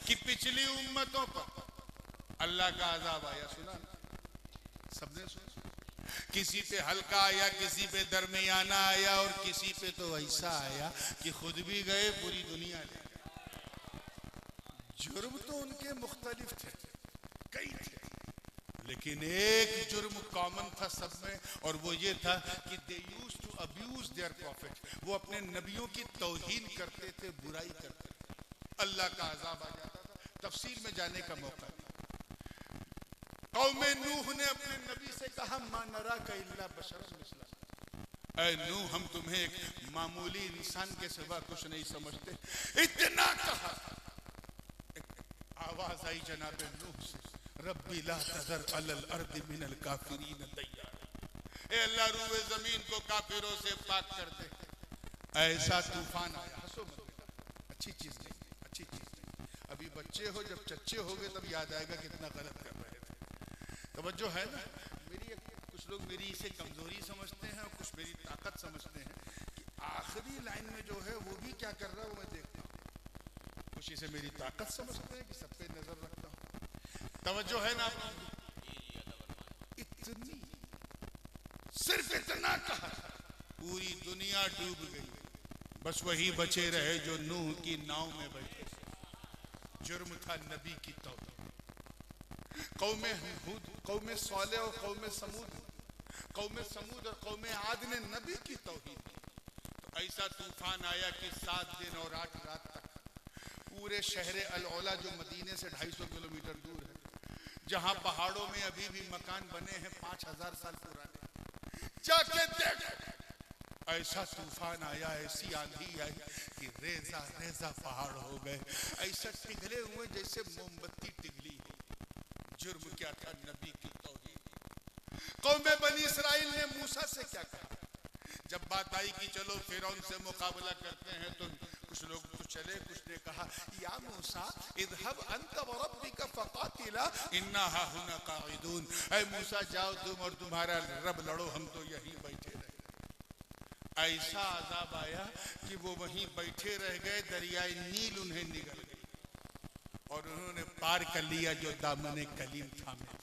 कि पिछली उम्मतों पर अल्लाह का अजाब आया, सुना सबने सुना? किसी पे हल्का आया, किसी पे दरमियाना आया और किसी पे तो ऐसा आया कि खुद भी गए, पूरी दुनिया ले। जुर्म तो उनके मुख्तलिफ थे, कई थे, लेकिन एक जुर्म कॉमन था सब में, और वो ये था कि they used to abuse their profit. वो अपने नबियों की तौहीन करते थे, बुराई करते थे, अल्लाह का अजाब आ जाता था। तफसील में जाने का मौका नहीं। कौम नूह ने अपने नबी से कहा, मा नराका इल्ला बशरन मिसलना, ऐ नूह हम तुम्हें एक मामूली इंसान के सिवा कुछ नहीं समझते। इतना कहा, आवाज आई जनाब नूह से, रब्बी ला तज़र अलल अर्द मिनल काफिरीन दय्यारा, ए अल्लाह रूए जमीन को काफिरों से पाक कर दे। ऐसा तूफान आया, हंसो मत, अच्छी चीज नहीं, अच्छी चीज नहीं। अभी बच्चे हो, जब चच्चे हो गए तब याद आएगा कितना गलत कर रहे थे। तवज्जो है ना मेरी? कुछ लोग मेरी इसे कमजोरी समझते हैं और कुछ मेरी ताकत समझते हैं कि आखिरी लाइन में जो है वो भी क्या कर रहा है वो मैं देखता हूँ। कुछ इसे मेरी ताकत समझते हैं कि सब पे नजर रखता हूँ। तवज्जो है ना? इतनी, सिर्फ इतना कहा, पूरी दुनिया डूब गई, बस वही बचे रहे जो नूह की नाव में बैठे। जुर्म था नबी की तौबा। कौमे हूद, कौमे सालेह और कौमे समूद, कौमे समूद और कौमे आद ने नबी की तौहीद की, तो ऐसा तूफान आया कि 7 दिन और 8 रात तक पूरे शहर अल-औला, जो मदीने से 250 किलोमीटर दूर है, जहां पहाड़ों में अभी भी मकान बने हैं 5000 साल पुराने, जाके देख, ऐसा तूफान आया, ऐसी आंधी आई कि रेजा रेजा पहाड़ हो गए, ऐसा पिघले हुए जैसे मोमबत्ती पिघली हो। जुर्म क्या था? नबी की तौहीद। कौमे बनी इसराइल ने मूसा से क्या कहा? जब बात आई कि चलो फिरौन से मुकाबला करते हैं, तो कुछ लोग तो चले, कुछ ने कहा, या मूसा इज़हब अंत व रब्बिका फक़ातिला इन्ना हाहुना क़ाइदून, ऐ मूसा जाओ तुम और तुम्हारा रब लड़ो, हम तो यहीं बैठे रहे। ऐसा अजाब आया कि वो वहीं बैठे रह गए, दरियाए नील उन्हें निगल गई और उन्होंने पार कर लिया जो दामने कलीम थामे।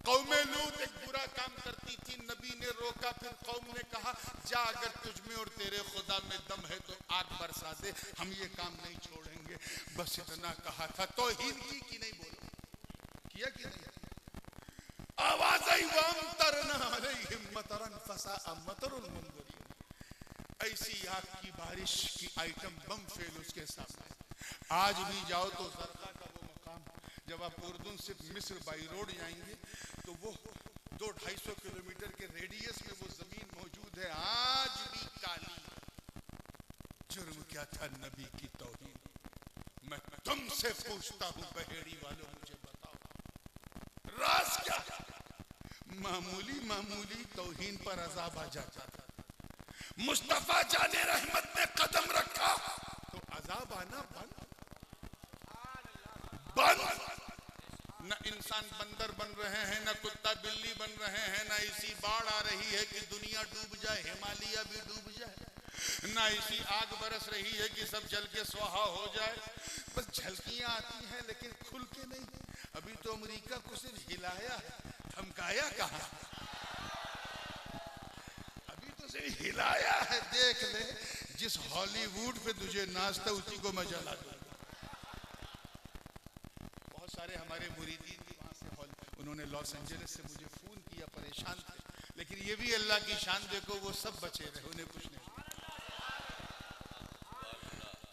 कौमे लूत एक बुरा काम करती थी, नबी ने रोका, फिर कौम ने कहा, जा अगर तुझ में और तेरे खुदा में दम है तो आग बरसा दे, हम ये काम नहीं छोड़ेंगे। बस इतना कहा था। तौहीद की कि नहीं? बोलो, किया कि नहीं? आवाज आई, वअमतरना अलैहिम मतरन फसाअ मतरुल मुनज़रिन। ऐसी आग की बारिश की आइटम बम फेल उसके सामने। आज भी जाओ तो ज़रक़ा का वो मकाम, जब आप उर्दून से मिस्र बाई रोड जाएंगे तो वो 200-250 किलोमीटर के रेडियस में वो जमीन मौजूद है, आज भी काली। जुर्म क्या था? नबी की तौहीद। मैं तुमसे पूछता हूँ बहेड़ी वालों, मुझे बताओ राज क्या? मामूली मामूली तौहीन पर अजाब आ जाता था। मुस्तफा जाने रहमत ने कदम रखा तो अजाब आना बंद। न इंसान बंदर बन रहे हैं, न कुत्ता बिल्ली बन रहे हैं, न ऐसी बाढ़ आ रही है कि दुनिया डूब जाए, हिमालय भी डूब जाए, न ऐसी आग बरस रही है कि सब जल के स्वाहा हो जाए। बस झलकियां आती हैं लेकिन खुल के नहीं। अभी तो अमेरिका को सिर्फ हिलाया, धमकाया कहाँ? अभी तो सिर्फ हिलाया है। देख ले, जिस हॉलीवुड पे तुझे नाचता उसी को मैं जला दूंगा। बहुत सारे हमारे मुरीदीन वहां से उन्होंने लॉस एंजलिस से मुझे फोन किया, परेशान थे, लेकिन ये भी अल्लाह की शान देखो, वो सब बचे रहे, उन्हें कुछ नहीं।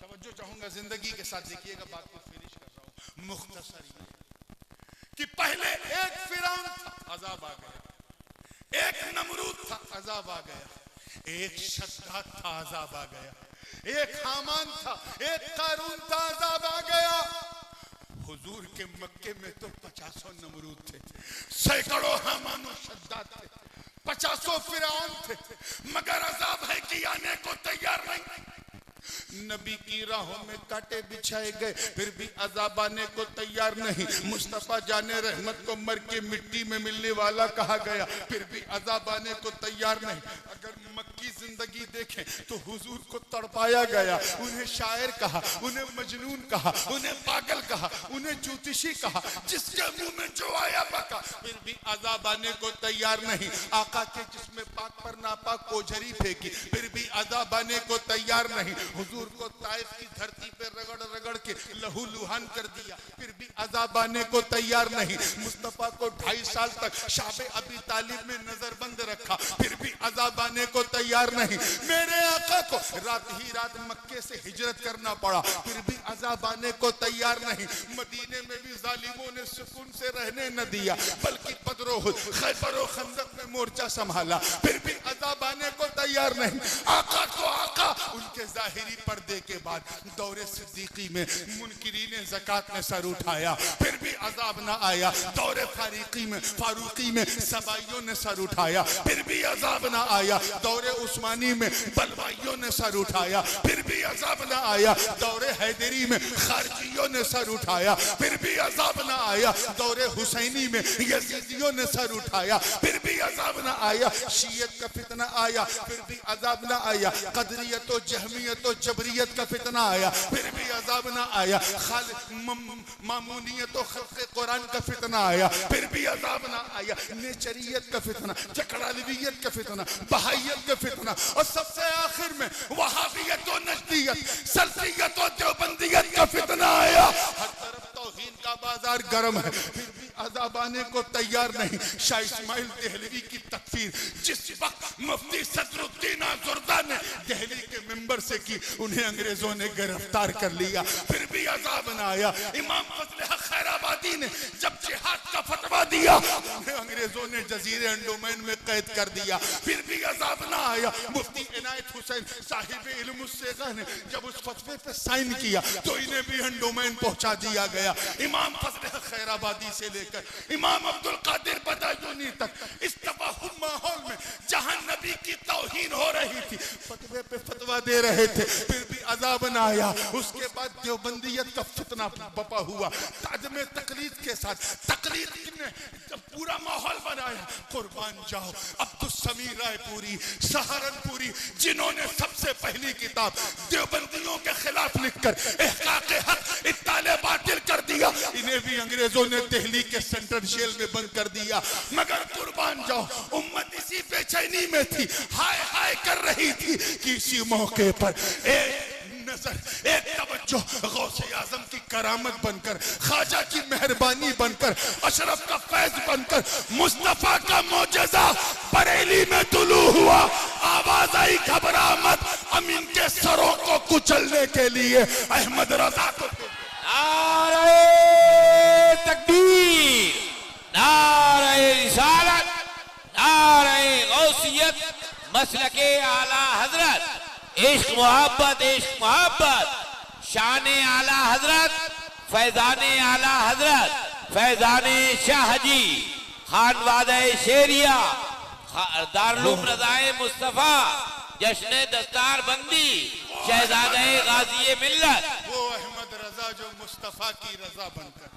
तवज्जो चाहूंगा जिंदगी के साथ, देखिएगा बात को फिनिश कर रहा हूं। मुख्तसर ये कि पहले एक फिरौन था, अजाब आ गया, एक नमरूद था, अजाब आ गया, एक शद्दाद था, अजाब आ गया, एक हामान था, एक कारून था, अजाब आ गया। हुजूर के मक्के में तो 50 नमरूद थे, सैकड़ों हामान और शद्दाद थे, 50 फिरौन थे, मगर अजाब है कि आने को तैयार नहीं। नबी की राहों में कांटे बिछाए गए, फिर भी अजाब आने को तैयार नहीं। मुस्तफा जाने रहमत को मर के मिट्टी में मिलने वाला कहा गया, फिर भी अजाब आने को तैयार नहीं। अगर मक्की जिंदगी देखें तो हुजूर को तड़पाया गया, उन्हें शायर कहा, उन्हें मजनून कहा, उन्हें पागल कहा, उन्हें ज्योतिषी कहा, जिसके मुंह में जो आया पका, फिर भी अजाब आने को तैयार नहीं। आका के जिसमें पाक पर नापाक ओझरी फेंकी, फिर भी अजाब आने को तैयार नहीं। हुजूर को ताइफ की धरती पे रगड़ रगड़ के लहू लुहान कर दिया, फिर भी अजाब आने को तैयार नहीं। मुस्तफा को 2.5 साल तक शाबे अबी तालिब में नजरबंद रखा, फिर भी अजाब आने को तैयार नहीं। मेरे आका को रात ही रात मक्के से हिजरत करना पड़ा, फिर भी अजाब आने को तैयार नहीं। मदीने में भी जालिमों ने सुकून से रहने न दिया, बल्कि बदरो खैबर और खंदक में मोर्चा संभाला, फिर भी अजाब आने को तैयार नहीं। आका तो आका, उनके जाहिरी पर्दे के बाद दौरे सिद्दीकी में मुनकिरीन ज़कात ने सर उठाया, फिर भी अजाब न आया। दौरे फारूकी में सबाइयों ने सर उठाया, फिर भी अजाब न आया। दौरे उस्मानी में बलवाइयों ने सर उठाया, फिर भी अजाब न आया। दौरे हैदरी में खारजियों ने सर उठाया, फिर भी अजाब न आया। दौरे हुसैनी में यजीदियों ने सर उठाया, फिर भी अजाब न आया। शियत का फितना आया, फिर भी अजाब न आया। कदरियत और जहमियत और जबरियत का फितना आया, फिर भी अजाब न आया। मामूनियत और खल्क़े कुरान का फितना आया, फिर भी अजाब न आया। नेचरियत का फितना, चकड़ालवियत का फितना, बहाइयत का फितना, और सबसे आखिर में वहाबियत और नजदियत, सल्फियत और देवबंदियत का फितना आया। हर तरफ तौहीन का बाजार गर्म है, फिर भी अजाब आने को तैयार नहीं। शाह इस्माइल देहलवी की तकफीर जिस वक्त मुफ्ती सदरुद्दीन आज़ुर्दा ने दिल्ली के मिंबर से की, उन्हें अंग्रेजों ने गिरफ्तार कर लिया, फिर भी अजाब न आया। इमाम फजल हक खैराबादी ने जब जिहाद का फतवा दिया, उन्हें अंग्रेजों ने जजीरे अंडोमैन में कैद कर दिया, फिर भी अजाब न आया। मुफ्ती इनायत हुसैन साहिब इल्म उस्सेगा ने जब उस फतवे पे साइन किया तो इन्हें भी अंडोमैन पहुंचा दिया गया। इमाम फजल हक खैराबादी से लेकर इमाम अब्दुल कादिर बदायूनी तक इस तबाहुम माहौल में जहां नबी की तौहीन हो रही थी, फतवे पे फतवा दे रहे थे, फिर भी अजाब न आया। उसके बाद देवबंदियत का फितना बपा हुआ, ताजम तकलीद के साथ तकलीद ने जब पूरा माहौल बनाया। कुर्बान जाओ अब्दुस समीर रायपुरी सहारनपुरी, जिन्होंने सबसे पहली किताब देवबंदियों के खिलाफ लिखकर इहकाक़े हक इत्ताले बातिल कर दिया, इन्हें भी अंग्रेजों ने दिल्ली के सेंट्रल जेल में बंद कर दिया। मगर कुर्बान जाओ, उम्मत इसी बेचैनी में थी, हाय हाय कर रही थी कि इसी मौके पर एक नजर, एक तवज्जो गौसे आजम की करामत बनकर, ख्वाजा की मेहरबानी बनकर, अशरफ का फैज बनकर, मुस्तफा का मौजज़ा बरेली में तुलू हुआ। आवाज आई घबरा मत, अमीन के सरों को कुचलने के लिए अहमद रजा को। नारे तकबीर, नारे रिसालत, नारे गौसियत, मसलके आला हजरत, इश्क मोहब्बत, शाने आला हजरत, फैजाने आला हजरत, फैजाने शाहजी, खानवादे शेरिया, दारुल रज़ाए मुस्तफा, जश्न दस्तार बंदी, शहजादे गाजी मिल्लत, वो अहमद रजा जो मुस्तफा की रजा बनकर,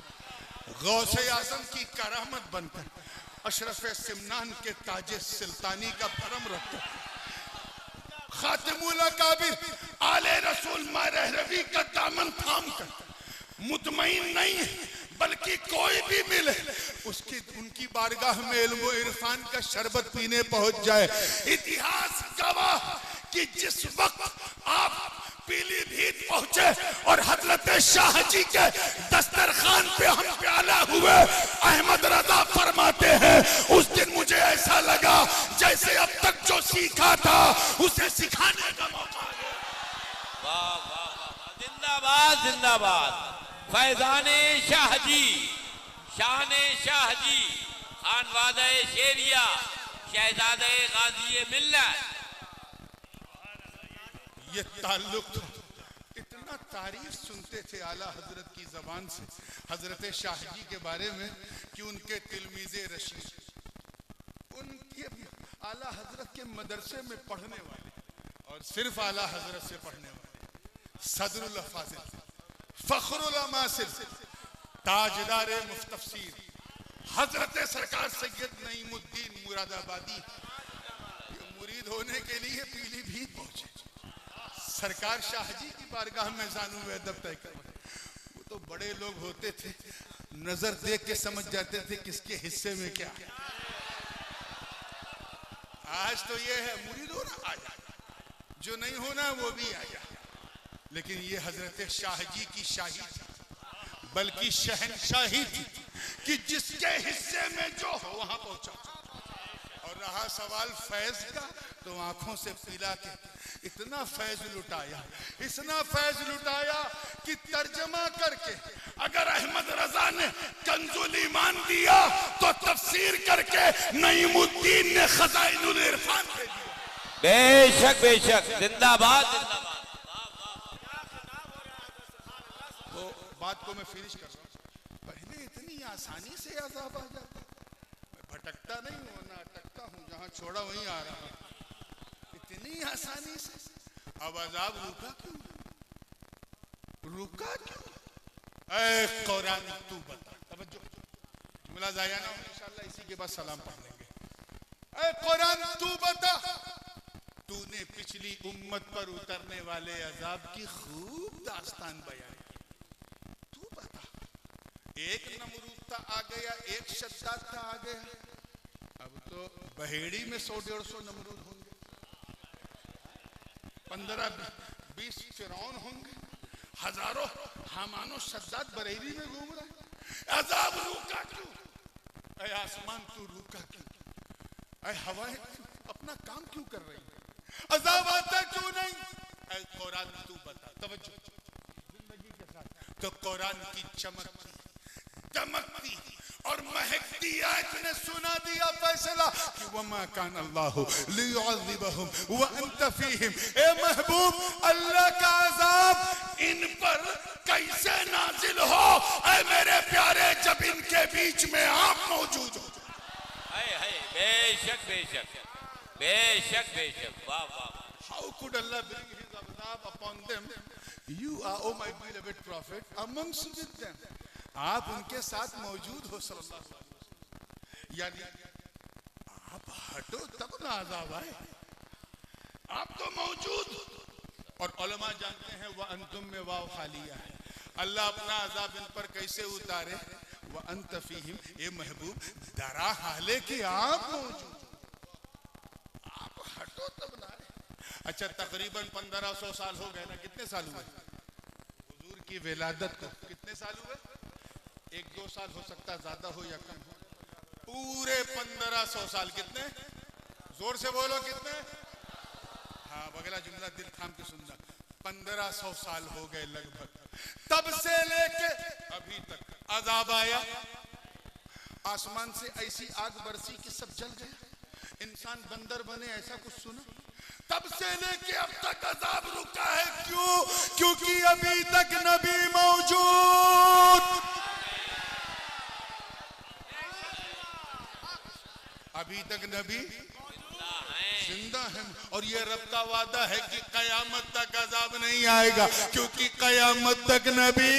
गौसे आजम की करामत बनकर, अशरफ सिमनान के ताजे सुल्तानी का भरम रखकर, खातिमुल अकाबिर आले रसूल मारहरवी का दामन थाम कर, मुतमईन नहीं बल्कि कोई भी मिले उसकी उनकी बारगाह में इल्म इरफान का शरबत पीने पहुंच जाए। इतिहास गवाह कि जिस वक्त आप पीलीभीत पहुंचे और हजरत शाह जी के दस्तरखान पे हम प्याला हुए, अहमद रजा फरमाते हैं उस दिन मुझे ऐसा लगा जैसे अब तक जो सीखा था उसे सिखाने का मौका मिला। वाह वाह वाह, जिंदाबाद जिंदाबाद। फैजाने शाहजी, शाने शाहजी, खानवादे शेरिया, शहजादे गाजी मिल्लत। ये ताल्लुक इतना तारीफ सुनते थे आला हजरत की जबान से हजरत शाहजी के बारे में कि उनके तिलमीज़े रशीद, उनके आला हजरत के मदरसे में पढ़ने वाले और सिर्फ आला हजरत से पढ़ने वाले सदरुल फाजिल, फखरुल अमासिल, ताजदार मुफ्तफसीर हजरत सरकार सैयद नईमुद्दीन मुरादाबादी, मुरीद होने के लिए पीलीभीत पहुंचे। सरकार शाहजी की बारगाह में जानू अदब तय करवाए। वो तो बड़े लोग होते थे, नजर देख के समझ जाते थे किसके हिस्से में क्या। आज तो ये है मुरीद होना आ जा, जो नहीं होना वो भी आ जा। लेकिन ये हजरत शाहजी की शाही थी, बल्कि शहनशाही थी कि जिसके हिस्से में जो हो वहां पहुंचा। और रहा सवाल फैज का, तो आंखों से पिला के इतना फैज लुटाया, इतना फैज लुटाया कि तर्जमा करके अगर अहमद रजा ने कंजुल ईमान दिया तो तफसीर करके नईमुद्दीन ने खजाइनुल इरफान दे दिया। बेशक बेशक, जिंदाबाद जिंदाबाद। तो बात को मैं फिनिश कर रहा हूं। पहले इतनी आसानी से अज़ाब आ जाता, मैं भटकता नहीं हूं ना अटकता हूं, जहां छोड़ा वहीं आ रहा हूं, इतनी आसानी से। अब अज़ाब रुका क्यों? रुका क्यों? ऐ कुरान तू बता, तवज्जो, जुमला ज़ाया ना हो, इंशाअल्लाह इसी के बाद सलाम पढ़ लेंगे। ऐ कुरान तू बता, तूने पिछली उम्मत पर उतरने वाले अज़ाब की खूब दास्तान बयान की। तू बता, एक नमरूद आ गया, एक शद्दाद आ गया, अब तो बहेड़ी में 100-150 नमरूद होंगे, 15-20 फिरौन होंगे, हजारों हामानो शद्दाद बरेली में घूम रहे हैं। अज़ाब रुका क्यों? ऐ आसमान तू रुका क्यों? ऐ हवाएं अपना काम क्यों कर रही है? अज़ाब आता क्यों नहीं? ऐ कुरान तू बता, तवज्जो जिंदगी के साथ। तो कुरान की चमकती, दमकती और महकती आयत ने सुना दिया फैसला कि वमा कान अल्लाहु लियुअज़िबहुम व अंत फीहिम। ए महबूब, अल्लाह का अज़ाब इन पर कैसे नाजिल हो ऐ मेरे प्यारे, जब इनके बीच में आप मौजूद हो। बेशक बेशक बेशक बेशक, वाह वाह। How could Allah bring his azab upon them? You are, O my beloved prophet, amongst with them. आप उनके साथ मौजूद हो सल्लल्लाहु अलैहि वसल्लम। यानी आप हटो तब ना अज़ाब आए, आप तो मौजूद। और उलमा जानते हैं वह अंतुम में वाव खालिया है। अल्लाह अपना अज़ाब इन पर कैसे उतारे? वह अंत फीहिम, ए महबूब दरा हाले कि आप मौजूद, आप हटो तब ना। अच्छा, तकरीबन 1500 साल हो गए ना, कितने साल हुए हुजूर की विलादत को? कितने साल हुए? 1-2 साल हो सकता, ज्यादा हो या कम हो। पूरे 1500 साल। कितने? जोर से बोलो कितने? हाँ, अगला जुमला दिल थाम के सुनना। 1500 साल हो गए लगभग, तब से लेके अभी तक अज़ाब आया। आसमान से ऐसी आग बरसी कि सब जल गए, इंसान बंदर बने, ऐसा कुछ सुना? तब से लेके अब तक अज़ाब रुका है। क्यों? क्योंकि अभी तक नबी मौजूद, अभी तक नबी जिंदा है। और ये रब का वादा है कि कयामत तक अज़ाब नहीं आएगा, क्योंकि कयामत तक नबी।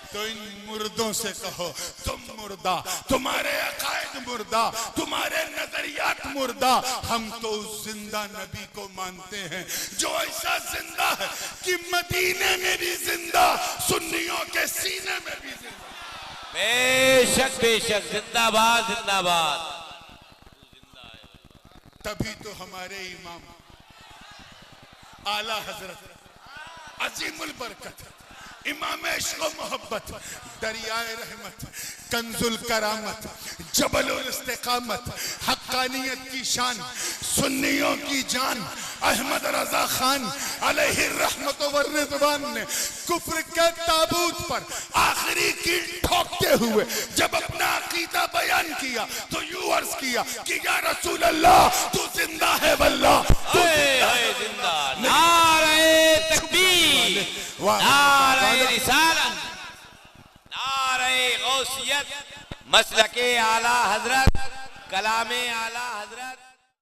तो इन मुर्दों से कहो, तुम मुर्दा, तुम्हारे अकायद मुर्दा, तुम्हारे नजरियात मुर्दा, हम तो उस जिंदा नबी को मानते हैं जो ऐसा जिंदा है कि मदीने में भी जिंदा, सुन्नियों के सीने में भी जिंदा। बेशक बेशक, जिंदाबाद जिंदाबाद। तभी तो हमारे इमाम आला हजरत अजीमुल बरकत, इमाम इश्क़ व मोहब्बत, दरियाए रहमत, कंजुल करामत, जबलुल इस्तिकामत, हक्कानियत की शान, सुन्नियों की जान, अहमद रजा खान अलैहि रहमत व रिज़वान ने कुफ्र के ताबूत पर आखिरी कील ठोकते हुए जब अपना अकीदा बयान किया तो यूं अर्ज़ किया कि या रसूल अल्लाह, तू जिंदा है वल्लाह, तू जिंदा। नारे तकबीर, नारे रिसालत, नारे गौसियत, मसलके आला हजरत, कलामे आला हजरत।